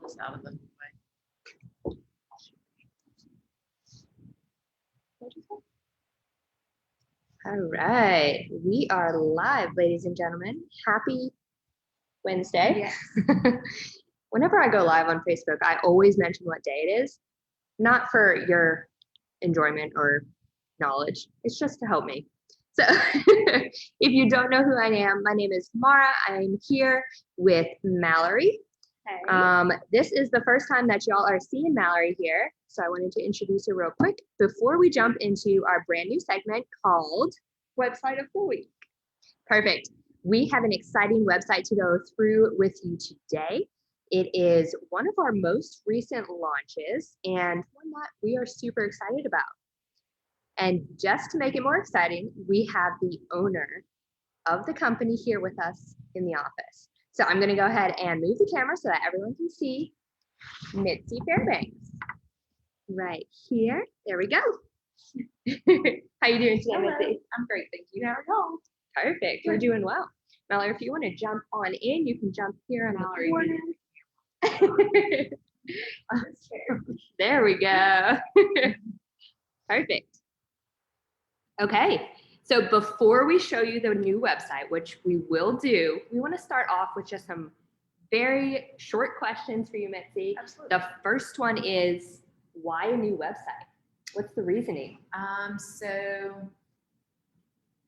this out of the way. All right, we are live, ladies and gentlemen. Happy Wednesday. Yes. Whenever I go live on Facebook, I always mention what day it is, not for your enjoyment or knowledge. It's just to help me. So if you don't know who I am, my name is Mara. I'm here with Mallory. Hey. This is the first time that y'all are seeing Mallory here. So I wanted to introduce her real quick before we jump into our brand new segment called Website of the Week. Perfect. We have an exciting website to go through with you today. It is one of our most recent launches and one that we are super excited about. And just to make it more exciting, we have the owner of the company here with us in the office. So I'm going to go ahead and move the camera so that everyone can see Mitzi Fairbanks. Right here. There we go. How you doing today, Hello. Mitzi? I'm great, thank you. How are y'all? Perfect. We're doing well. Mallory, if you want to jump on in, you can jump here on Mallory, the corner. There we go. Perfect. Okay. So before we show you the new website, which we will do, we want to start off with just some very short questions for you, Mitzi. Absolutely. The first one is, why a new website? What's the reasoning? So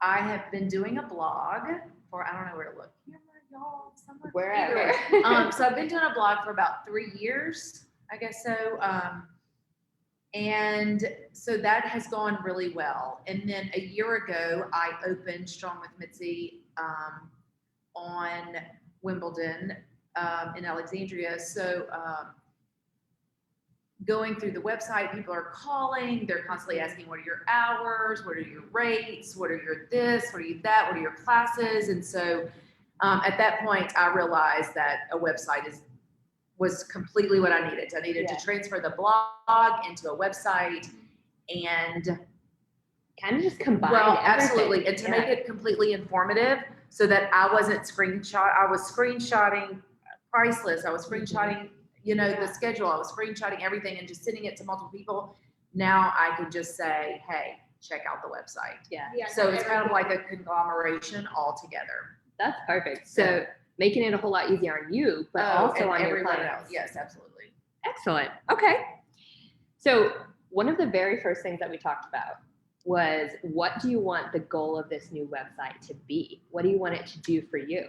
I have been doing a blog for, I don't know where to look. Here, y'all, somewhere. Wherever. So I've been doing a blog for about 3 years, I guess so. And so that has gone really well. And then a year ago, I opened Strong with Mitzi on Wimbledon in Alexandria. So going through the website, people are calling, they're constantly asking, what are your hours? What are your rates? What are your this? What are you that? What are your classes? And so at that point, I realized that a website was completely what I needed. I needed to transfer the blog into a website and Kind of just combine well, everything. absolutely. And to make it completely informative so that I wasn't I was screenshotting price lists. I was screenshotting, the schedule. I was screenshotting everything and just sending it to multiple people. Now I can just say, hey, check out the website. Yeah. So it's kind of like a conglomeration all together. That's perfect. So making it a whole lot easier on you, but also and on your everyone clients. else. Yes, absolutely. Excellent. Okay. So one of the very first things that we talked about was, what do you want the goal of this new website to be? What do you want it to do for you?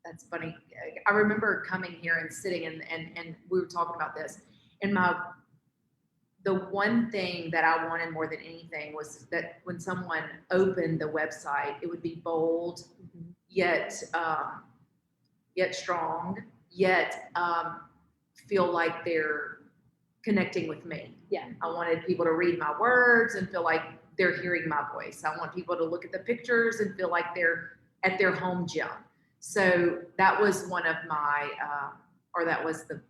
That's funny. I remember coming here and sitting and we were talking about this. And the one thing that I wanted more than anything was that when someone opened the website, it would be bold, yet strong, yet feel like they're connecting with me. Yeah. I wanted people to read my words and feel like they're hearing my voice. I want people to look at the pictures and feel like they're at their home gym. So that was one of my, or that was the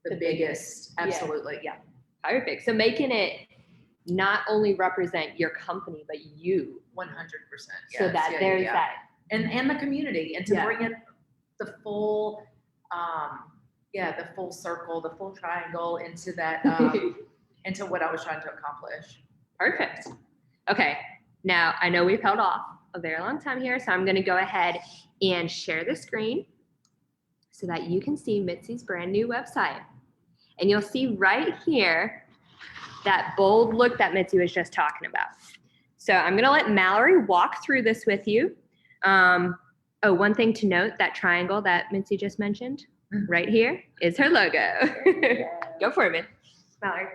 biggest, absolutely. Yeah. Perfect. So making it not only represent your company, but you. 100%. So that there's that. And the community, and to bring in the full, the full circle, the full triangle into that, into what I was trying to accomplish. Perfect. Okay. Now I know we've held off a very long time here, so I'm going to go ahead and share the screen so that you can see Mitzi's brand new website. And you'll see right here that bold look that Mitzi was just talking about. So I'm going to let Mallory walk through this with you. One thing to note, that triangle that Mitzi just mentioned right here is her logo. Go for it, Mallory.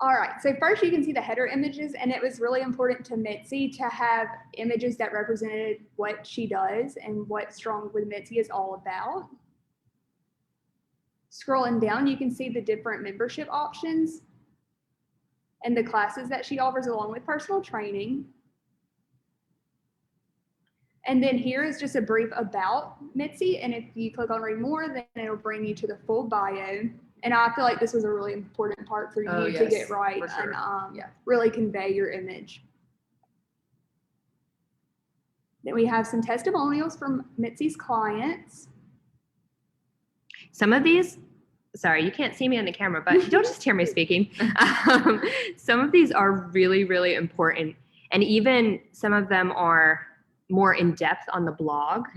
All right, so first you can see the header images, and it was really important to Mitzi to have images that represented what she does and what Strong with Mitzi is all about. Scrolling down, you can see the different membership options and the classes that she offers along with personal training. And then here is just a brief about Mitzi, and if you click on read more, then it'll bring you to the full bio. And I feel like this was a really important part for you to get right and really convey your image. Then we have some testimonials from Mitzi's clients. Some of these, sorry, you can't see me on the camera, but don't just hear me speaking. Some of these are really, really important. And even some of them are more in depth on the blog,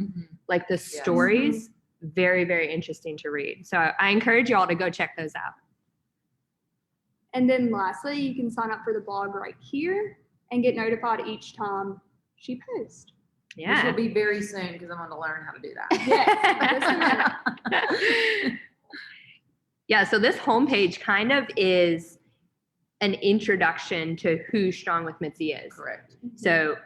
like the stories, very, very interesting to read. So I encourage you all to go check those out. And then lastly, you can sign up for the blog right here and get notified each time she posts. Yeah. Which will be very soon because I'm going to learn how to do that. Yes. Yeah, so this homepage kind of is an introduction to who Strong with Mitzi is. Correct. So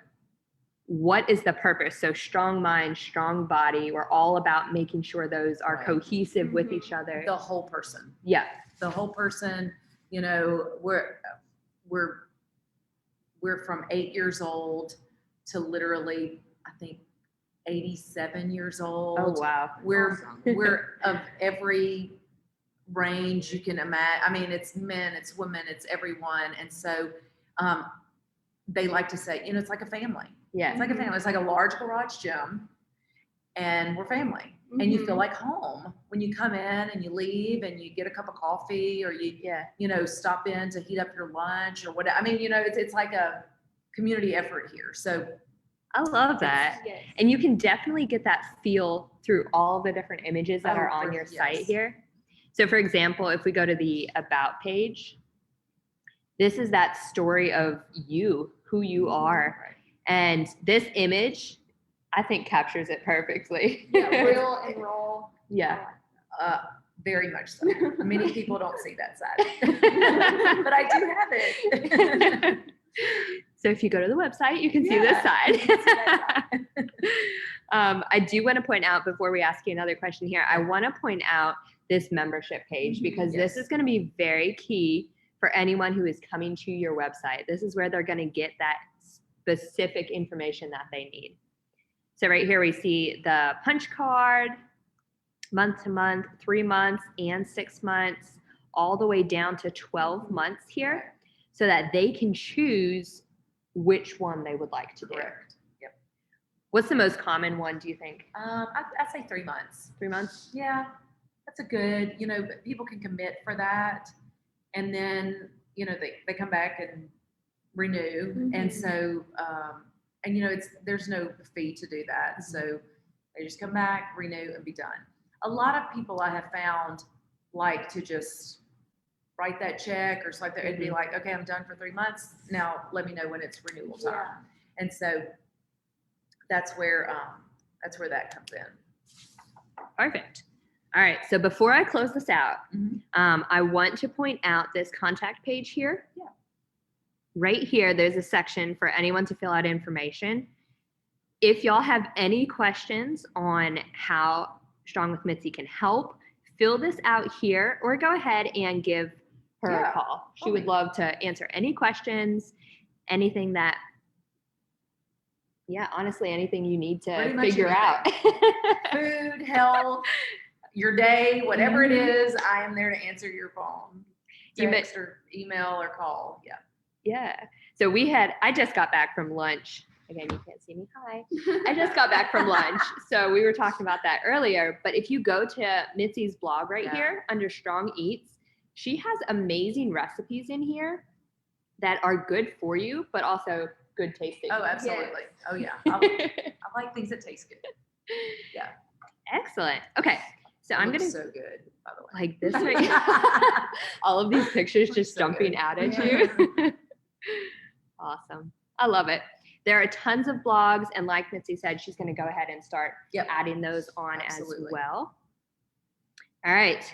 what is the purpose? So strong mind, strong body. We're all about making sure those are cohesive with each other. The whole person. Yeah. The whole person, you know, we're from 8 years old to literally, I think, 87 years old. Oh, wow. We're of every range you can imagine. I mean, it's men, it's women, it's everyone. And so they like to say, you know, it's like a family. Yeah. It's like a family. It's like a large garage gym and we're family. And you feel like home when you come in and you leave and you get a cup of coffee or you know, stop in to heat up your lunch or whatever. I mean, you know, it's like a community effort here. So I love that. Yes. And you can definitely get that feel through all the different images that are on your site here. So for example, if we go to the About page, this is that story of you, who you are. Right. And this image, I think, captures it perfectly. Yeah, real and raw. Yeah. Very much so. Many people don't see that side, but I do have it. So if you go to the website, you can see this side. I do want to point out, before we ask you another question here, I want to point out this membership page because this is going to be very key for anyone who is coming to your website. This is where they're going to get that specific information that they need. So right here we see the punch card, month to month, 3 months, and 6 months, all the way down to 12 months here, so that they can choose which one they would like to do. Correct. Yep. What's the most common one, do you think? I'd say 3 months. 3 months? Yeah, that's a good, you know, people can commit for that. And then, you know, they come back and renew. And so, and you know, there's no fee to do that. So they just come back, renew, and be done. A lot of people I have found like to just write that check or swipe there. It'd be like, okay, I'm done for 3 months. Now let me know when it's renewal time. Yeah. And so that's where that comes in. Perfect. All right. So before I close this out, I want to point out this contact page here. Yeah. Right here, there's a section for anyone to fill out information. If y'all have any questions on how Strong with Mitzi can help, fill this out here or go ahead and give her a call. She would love to answer any questions, anything that, honestly, anything you need to figure out. Food, health, your day, whatever it is, I am there to answer your phone, text or email or call. Yeah. Yeah. So I just got back from lunch. Again, you can't see me. Hi. I just got back from lunch. So we were talking about that earlier. But if you go to Mitzi's blog right here under Strong Eats, she has amazing recipes in here that are good for you, but also good tasting. Oh, absolutely. Yes. Oh, yeah. I like things that taste good. Yeah. Excellent. Okay. So I'm going to. So good, by the way. Like this right all of these pictures just so jumping out at you. Awesome. I love it. There are tons of blogs, and like Mitzi said, she's going to go ahead and start adding those on as well. All right.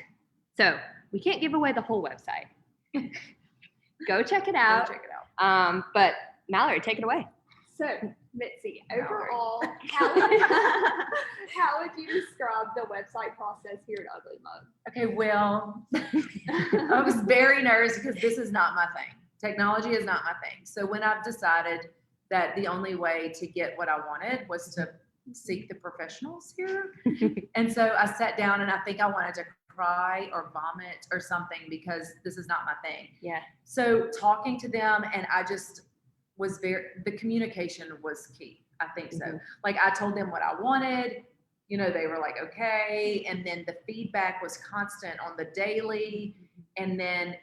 So we can't give away the whole website. Go check it out. Go check it out. But Mallory, take it away. So, Mitzi, overall, how would you describe the website process here at Ugly Mug? Okay, well, I was very nervous because this is not my thing. Technology is not my thing. So when I've decided that the only way to get what I wanted was to seek the professionals here. And so I sat down and I think I wanted to cry or vomit or something because this is not my thing. Yeah. So talking to them, and I just was the communication was key. I think so. Like I told them what I wanted. they were like, okay. And then the feedback was constant on the daily. And then,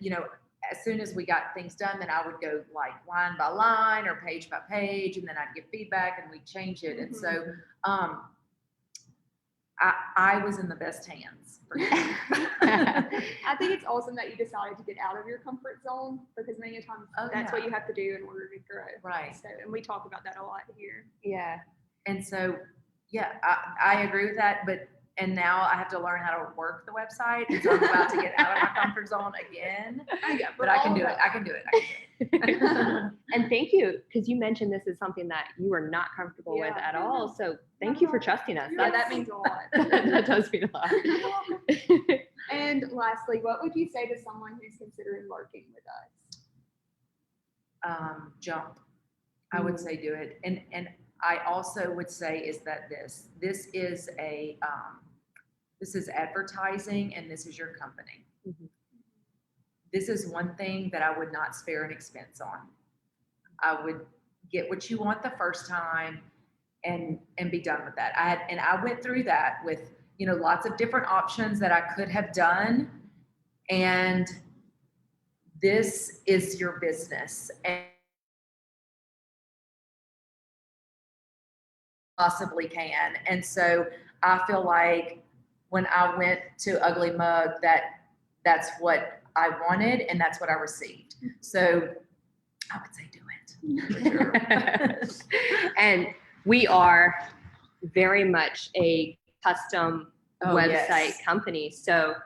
as soon as we got things done, then I would go like line by line or page by page, and then I'd give feedback and we'd change it. And so I was in the best hands for him. I think it's awesome that you decided to get out of your comfort zone, because many times that's what you have to do in order to grow. Right. So, and we talk about that a lot here. Yeah. And so, yeah, I agree with that. And now I have to learn how to work the website. And so I'm about to get out of my comfort zone again. But I can do it. I can do it. And thank you, because you mentioned this is something that you are not comfortable with at all. So thank you for trusting us. That means a lot. That does mean a lot. And lastly, what would you say to someone who's considering working with us? Jump. I would say do it. And I also would say is that this is this is advertising, and this is your company. Mm-hmm. This is one thing that I would not spare an expense on. I would get what you want the first time and be done with that. I went through that with, lots of different options that I could have done. And this is your business. And possibly can. And so I feel like when I went to Ugly Mug, that's what I wanted and that's what I received. So I would say do it. For sure. And we are very much a custom website company. So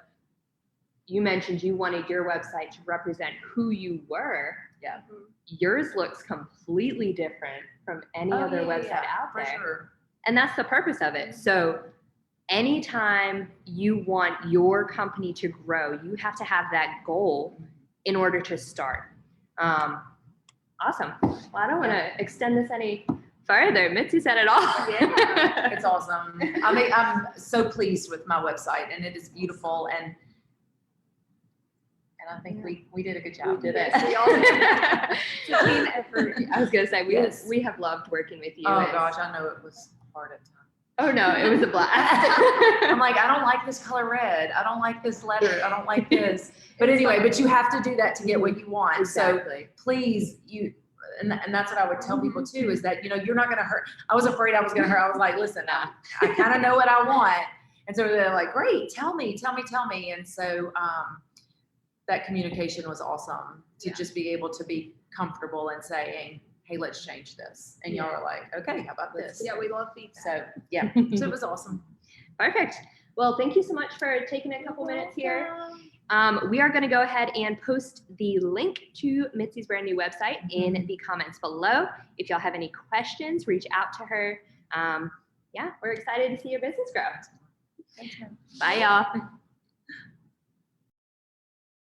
you mentioned you wanted your website to represent who you were. Yeah. Yours looks completely different from any other website out there. Sure. And that's the purpose of it. So anytime you want your company to grow, you have to have that goal in order to start. Awesome. Well, I don't want to extend this any further. Mitzi said it all. Yeah, it's awesome. I mean, I'm so pleased with my website, and it is beautiful. And I think we did a good job. We did it. We all did. It's a team effort. I was going to say, we have loved working with you. Oh gosh, I know it was hard at times. Oh no, it was a blast. I'm like, I don't like this color red. I don't like this letter. I don't like this. But anyway, but you have to do that to get what you want. Exactly. So please, and that's what I would tell people too, is that, you're not going to hurt. I was afraid I was going to hurt. I was like, listen, I kind of know what I want. And so they're like, great, tell me. And so that communication was awesome to just be able to be comfortable and saying, hey, let's change this. And y'all are like, okay, how about this? Yeah, we love feedback. So yeah, so it was awesome. Perfect. Well, thank you so much for taking a couple minutes here. We are going to go ahead and post the link to Mitzi's brand new website in the comments below. If y'all have any questions, reach out to her. Yeah, we're excited to see your business grow. Thanks, man. Bye, y'all.